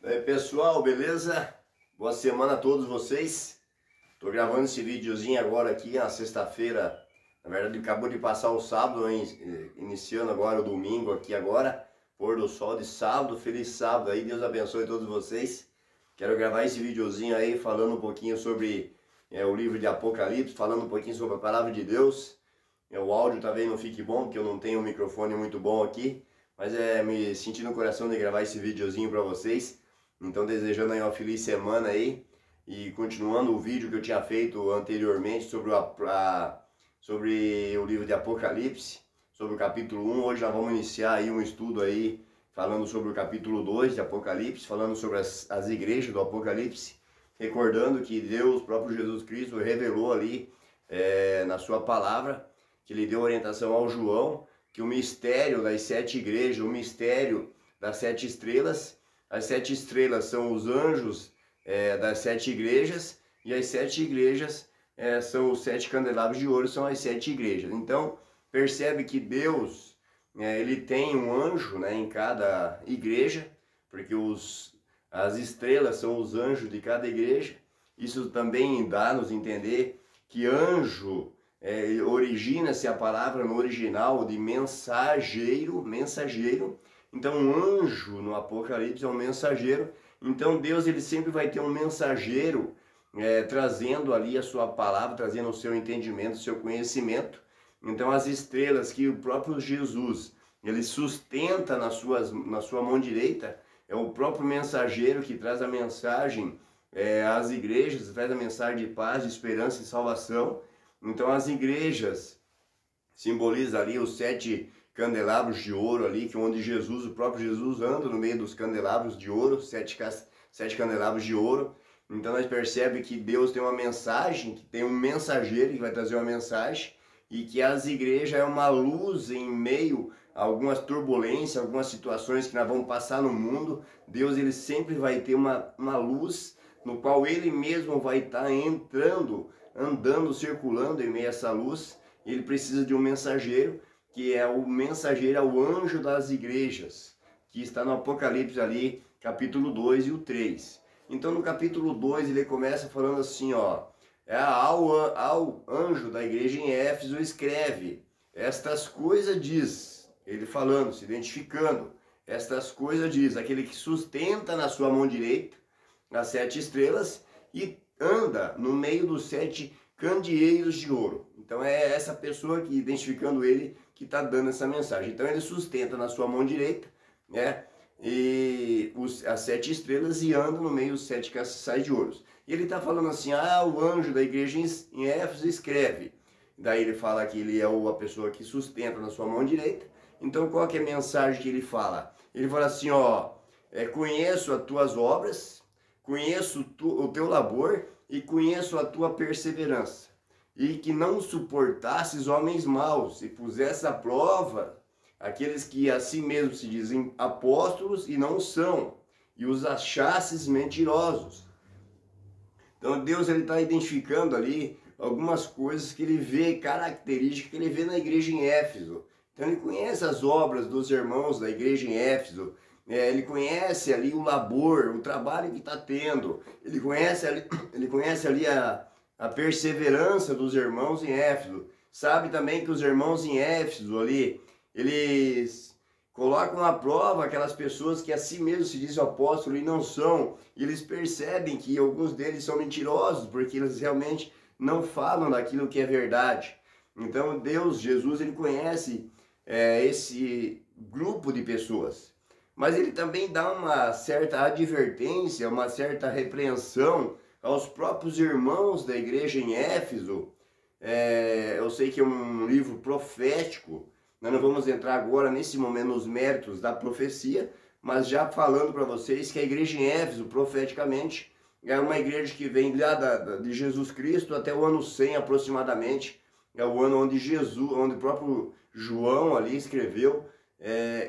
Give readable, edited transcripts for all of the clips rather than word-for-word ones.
E aí, pessoal, beleza? Boa semana a todos vocês. Tô gravando esse videozinho agora aqui na sexta-feira. Na verdade, acabou de passar o sábado, iniciando agora o domingo aqui agora. Pôr do sol de sábado. Feliz sábado aí, Deus abençoe todos vocês. Quero gravar esse videozinho aí falando um pouquinho sobre o livro de Apocalipse, falando um pouquinho sobre a palavra de Deus. O áudio talvez não fique bom, porque eu não tenho um microfone muito bom aqui. Mas me senti no coração de gravar esse videozinho para vocês. Então desejando aí uma feliz semana aí. E continuando o vídeo que eu tinha feito anteriormente sobre o livro de Apocalipse, sobre o capítulo 1. Hoje nós vamos iniciar aí um estudo aí, falando sobre o capítulo 2 de Apocalipse, falando sobre as igrejas do Apocalipse. Recordando que Deus, o próprio Jesus Cristo, revelou ali na sua palavra, que ele deu orientação ao João, que o mistério das 7 igrejas, o mistério das 7 estrelas, as 7 estrelas são os anjos das 7 igrejas, e as 7 igrejas são os 7 candelabros de ouro, são as 7 igrejas. Então, percebe que Deus, ele tem um anjo, né, em cada igreja, porque as estrelas são os anjos de cada igreja. Isso também dá-nos entender que anjo, origina-se a palavra no original de mensageiro. Então anjo no Apocalipse é um mensageiro. Então Deus, ele sempre vai ter um mensageiro trazendo ali a sua palavra, trazendo o seu entendimento, o seu conhecimento. Então as estrelas que o próprio Jesus, ele sustenta na sua mão direita, é o próprio mensageiro que traz a mensagem às igrejas, traz a mensagem de paz, de esperança e salvação. Então as igrejas simbolizam ali os 7 candelabros de ouro ali, que onde Jesus, o próprio Jesus, anda no meio dos candelabros de ouro, 7 candelabros de ouro. Então nós percebemos que Deus tem uma mensagem, que tem um mensageiro que vai trazer uma mensagem, e que as igrejas é uma luz em meio a algumas turbulências, algumas situações que nós vamos passar no mundo. Deus, ele sempre vai ter uma luz no qual ele mesmo vai estar andando, circulando em meio a essa luz. Ele precisa de um mensageiro, que é o mensageiro, é o anjo das igrejas, que está no Apocalipse ali, capítulo 2 e o 3. Então no capítulo 2 ele começa falando assim, ó, ao anjo da igreja em Éfeso escreve, estas coisas diz, ele falando, se identificando, estas coisas diz, aquele que sustenta na sua mão direita as 7 estrelas e anda no meio dos 7 candeeiros de ouro. Então é essa pessoa que, identificando ele, que está dando essa mensagem. Então ele sustenta na sua mão direita, né, as 7 estrelas e anda no meio dos 7 castiçais de ouro. E ele está falando assim, o anjo da igreja em Éfeso escreve. Daí ele fala que ele é a pessoa que sustenta na sua mão direita. Então qual que é a mensagem que ele fala? Ele fala assim, ó, conheço as tuas obras, conheço o teu labor e conheço a tua perseverança, e que não suportasses homens maus, e pusesse à prova aqueles que a si mesmos se dizem apóstolos e não são, e os achasses mentirosos. Então Deus, ele está identificando ali algumas coisas que ele vê, características que ele vê na igreja em Éfeso. Então ele conhece as obras dos irmãos da igreja em Éfeso, ele conhece ali o labor, o trabalho que está tendo, ele conhece ali a perseverança dos irmãos em Éfeso. Sabe também que os irmãos em Éfeso ali, eles colocam à prova aquelas pessoas que a si mesmos se dizem apóstolos e não são. E eles percebem que alguns deles são mentirosos, porque eles realmente não falam daquilo que é verdade. Então Deus, Jesus, ele conhece esse grupo de pessoas. Mas ele também dá uma certa advertência, uma certa repreensão aos próprios irmãos da igreja em Éfeso. Eu sei que é um livro profético, nós não vamos entrar agora nesse momento nos méritos da profecia, mas já falando para vocês que a igreja em Éfeso, profeticamente, é uma igreja que vem lá de Jesus Cristo até o ano 100 aproximadamente. É o ano onde onde o próprio João ali escreveu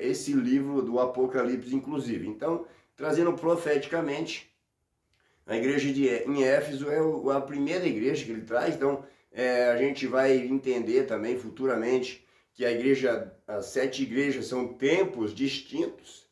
esse livro do Apocalipse, inclusive. Então, trazendo profeticamente, a igreja em Éfeso é a primeira igreja que ele traz. Então, a gente vai entender também futuramente que as 7 igrejas são tempos distintos,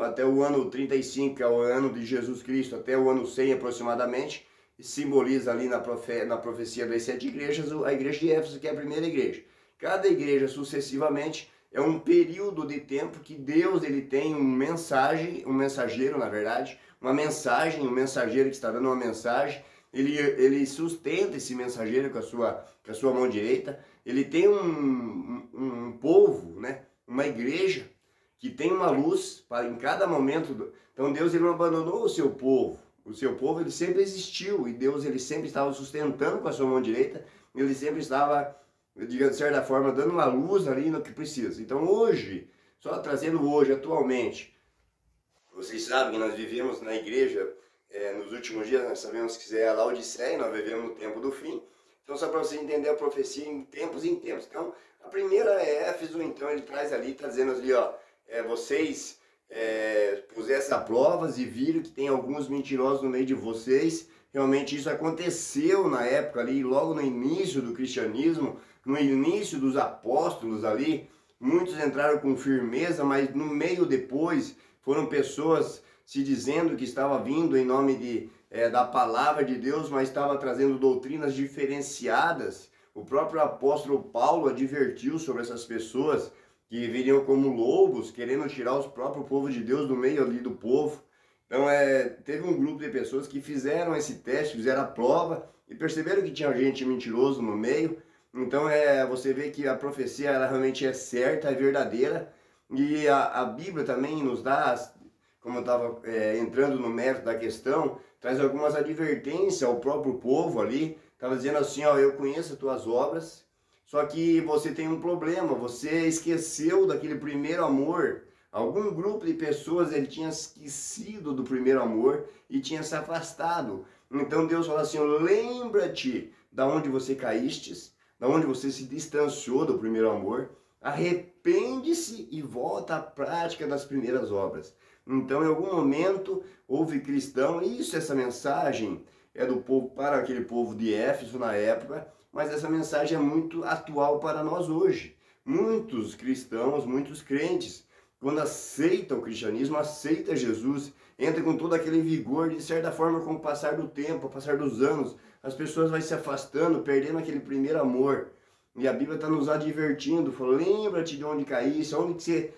até o ano 35, que é o ano de Jesus Cristo, até o ano 100 aproximadamente, e simboliza ali na profecia das 7 igrejas, a igreja de Éfeso, que é a primeira igreja. Cada igreja sucessivamente é um período de tempo que Deus ele tem um mensageiro, na verdade, um mensageiro que está dando uma mensagem, ele sustenta esse mensageiro com a sua mão direita, ele tem um povo, né? Uma igreja que tem uma luz para em cada momento. Então Deus ele não abandonou o seu povo. O seu povo ele sempre existiu e Deus ele sempre estava sustentando com a sua mão direita. Ele sempre estava, de certa forma, dando uma luz ali no que precisa. Então hoje, só trazendo hoje, atualmente, vocês sabem que nós vivemos na igreja, nos últimos dias, nós sabemos que é a Laodiceia, nós vivemos no tempo do fim. Então só para você entender a profecia em tempos. Então a primeira é Éfeso, então ele traz ali, está dizendo ali, ó, vocês pusessem a provas e viram que tem alguns mentirosos no meio de vocês. Realmente isso aconteceu na época ali, logo no início do cristianismo, no início dos apóstolos ali. Muitos entraram com firmeza, mas no meio depois foram pessoas se dizendo que estava vindo em nome da palavra de Deus, mas estava trazendo doutrinas diferenciadas. O próprio apóstolo Paulo advertiu sobre essas pessoas que viriam como lobos, querendo tirar o próprio povo de Deus do meio ali do povo. Então teve um grupo de pessoas que fizeram esse teste, fizeram a prova e perceberam que tinha gente mentiroso no meio. Então você vê que a profecia ela realmente é certa, é verdadeira. E a Bíblia também nos dá, como eu estava entrando no mérito da questão, traz algumas advertências ao próprio povo ali. Estava dizendo assim, ó, eu conheço as tuas obras, só que você tem um problema, você esqueceu daquele primeiro amor. Algum grupo de pessoas ele tinha esquecido do primeiro amor e tinha se afastado. Então Deus fala assim, lembra-te da onde você caíste, da onde você se distanciou do primeiro amor, arrepende-se e volta à prática das primeiras obras. Então, em algum momento, houve cristão, e essa mensagem é do povo para aquele povo de Éfeso na época, mas essa mensagem é muito atual para nós hoje. Muitos cristãos, muitos crentes, quando aceitam o cristianismo, aceitam Jesus, entram com todo aquele vigor, de certa forma, com o passar do tempo, o passar dos anos, as pessoas vão se afastando, perdendo aquele primeiro amor. E a Bíblia está nos advertindo, falou, lembra-te de onde caíste, onde que você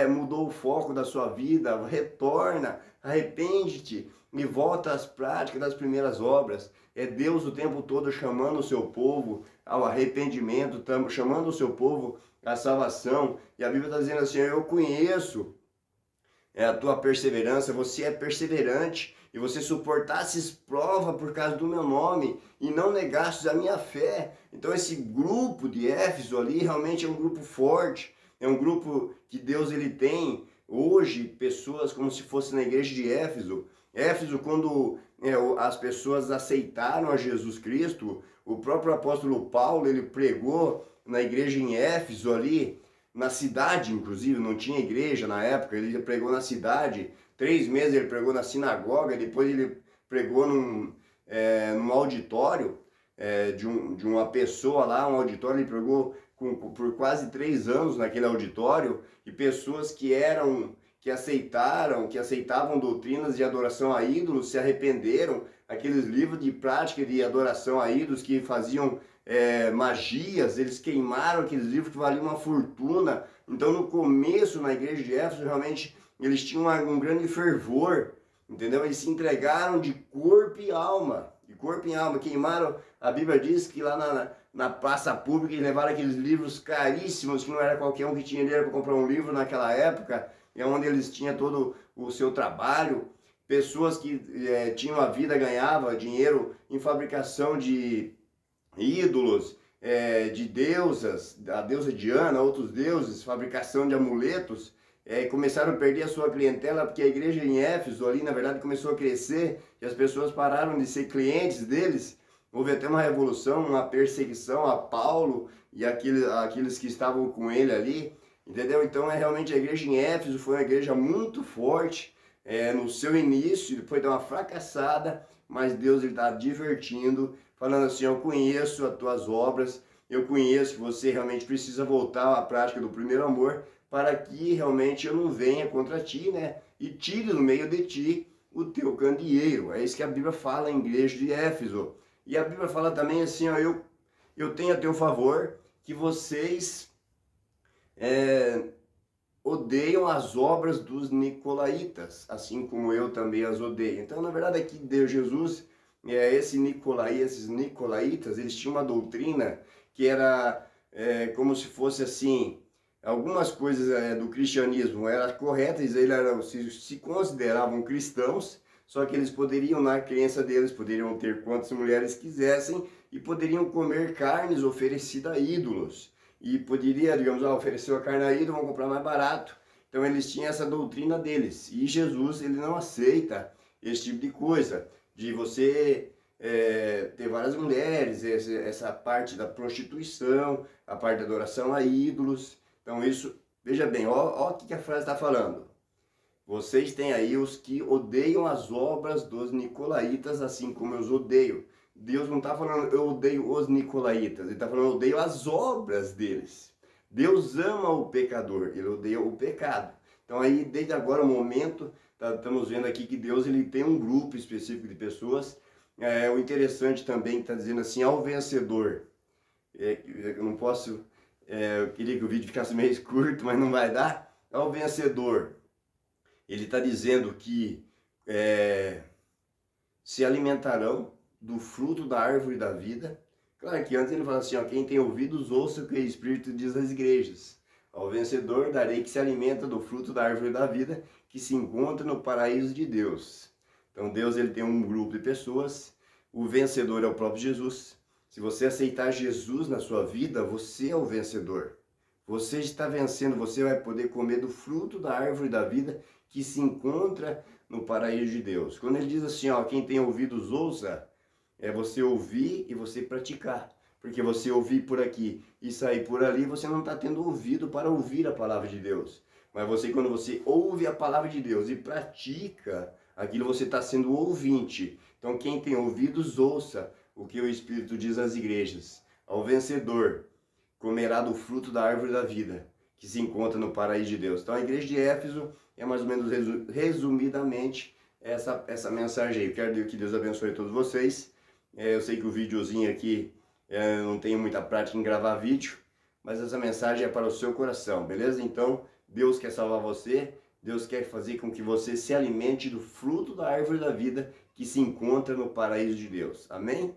mudou o foco da sua vida, retorna, arrepende-te e volta às práticas das primeiras obras. É Deus o tempo todo chamando o seu povo ao arrependimento, chamando o seu povo à salvação. E a Bíblia está dizendo assim, eu conheço a tua perseverança, você é perseverante e você suportasses prova por causa do meu nome e não negastes a minha fé. Então esse grupo de Éfeso ali realmente é um grupo forte, é um grupo que Deus ele tem hoje pessoas como se fosse na igreja de Éfeso. Éfeso, quando as pessoas aceitaram a Jesus Cristo, o próprio apóstolo Paulo ele pregou na igreja em Éfeso ali, na cidade, inclusive, não tinha igreja na época, ele pregou na cidade, 3 meses ele pregou na sinagoga, depois ele pregou num auditório de uma pessoa lá, um auditório, ele pregou por quase 3 anos naquele auditório, e pessoas que aceitavam doutrinas de adoração a ídolos, se arrependeram, aqueles livros de prática de adoração a ídolos que faziam magias, eles queimaram aqueles livros que valiam uma fortuna. Então no começo na igreja de Éfeso realmente eles tinham um grande fervor, entendeu? Eles se entregaram de corpo e alma, queimaram. A Bíblia diz que lá na praça pública eles levaram aqueles livros caríssimos, que não era qualquer um que tinha dinheiro para comprar um livro naquela época, é onde eles tinham todo o seu trabalho. Pessoas que tinham a vida, ganhavam dinheiro em fabricação de ídolos, de deusas, a deusa Diana, outros deuses, fabricação de amuletos, começaram a perder a sua clientela, porque a igreja em Éfeso ali, na verdade, começou a crescer, e as pessoas pararam de ser clientes deles. Houve até uma revolução, uma perseguição a Paulo e aqueles que estavam com ele ali, entendeu? Então, realmente a igreja em Éfeso foi uma igreja muito forte, no seu início, depois deu uma fracassada, mas Deus está divertindo, falando assim, eu conheço as tuas obras, eu conheço que você realmente precisa voltar à prática do primeiro amor, para que realmente eu não venha contra ti, né? E tire do meio de ti o teu candeeiro. É isso que a Bíblia fala em igreja de Éfeso. E a Bíblia fala também assim, ó, eu tenho a teu favor que vocês odeiam as obras dos nicolaítas, assim como eu também as odeio. Então, na verdade, aqui Deus Jesus, esses nicolaítas, eles tinham uma doutrina que era como se fosse assim, algumas coisas do cristianismo eram corretas, eles se consideravam cristãos, só que eles poderiam, na crença deles, poderiam ter quantas mulheres quisessem e poderiam comer carnes oferecidas a ídolos. E poderia, digamos, oferecer a carne a ídolo, vão comprar mais barato. Então eles tinham essa doutrina deles. E Jesus, ele não aceita esse tipo de coisa, de você ter várias mulheres, essa parte da prostituição, a parte da adoração a ídolos. Então isso, veja bem, ó o que a frase está falando. Vocês têm aí os que odeiam as obras dos nicolaítas, assim como eu os odeio. Deus não está falando eu odeio os nicolaítas, ele está falando eu odeio as obras deles. Deus ama o pecador, ele odeia o pecado. Então aí, desde agora, o momento, estamos vendo aqui que Deus ele tem um grupo específico de pessoas. O interessante também está dizendo assim, ao vencedor. Eu não posso, eu queria que o vídeo ficasse meio curto, mas não vai dar. Ao vencedor, ele está dizendo que se alimentarão do fruto da árvore da vida. Claro que antes ele fala assim, ó, quem tem ouvidos ouça o que o Espírito diz às igrejas. Ao vencedor darei que se alimenta do fruto da árvore da vida, que se encontra no paraíso de Deus. Então Deus ele tem um grupo de pessoas, o vencedor é o próprio Jesus. Se você aceitar Jesus na sua vida, você é o vencedor. Você está vencendo, você vai poder comer do fruto da árvore da vida, que se encontra no paraíso de Deus. Quando ele diz assim, ó, quem tem ouvidos ouça, é você ouvir e você praticar. Porque você ouvir por aqui e sair por ali, você não está tendo ouvido para ouvir a palavra de Deus. Mas quando você ouve a palavra de Deus e pratica, aquilo você está sendo ouvinte. Então quem tem ouvidos, ouça o que o Espírito diz às igrejas. Ao vencedor comerá do fruto da árvore da vida, que se encontra no paraíso de Deus. Então a igreja de Éfeso é mais ou menos resumidamente essa mensagem aí. Eu quero que Deus abençoe todos vocês. Eu sei que o videozinho aqui, eu não tenho muita prática em gravar vídeo, mas essa mensagem é para o seu coração, beleza? Então, Deus quer salvar você, Deus quer fazer com que você se alimente do fruto da árvore da vida que se encontra no paraíso de Deus. Amém?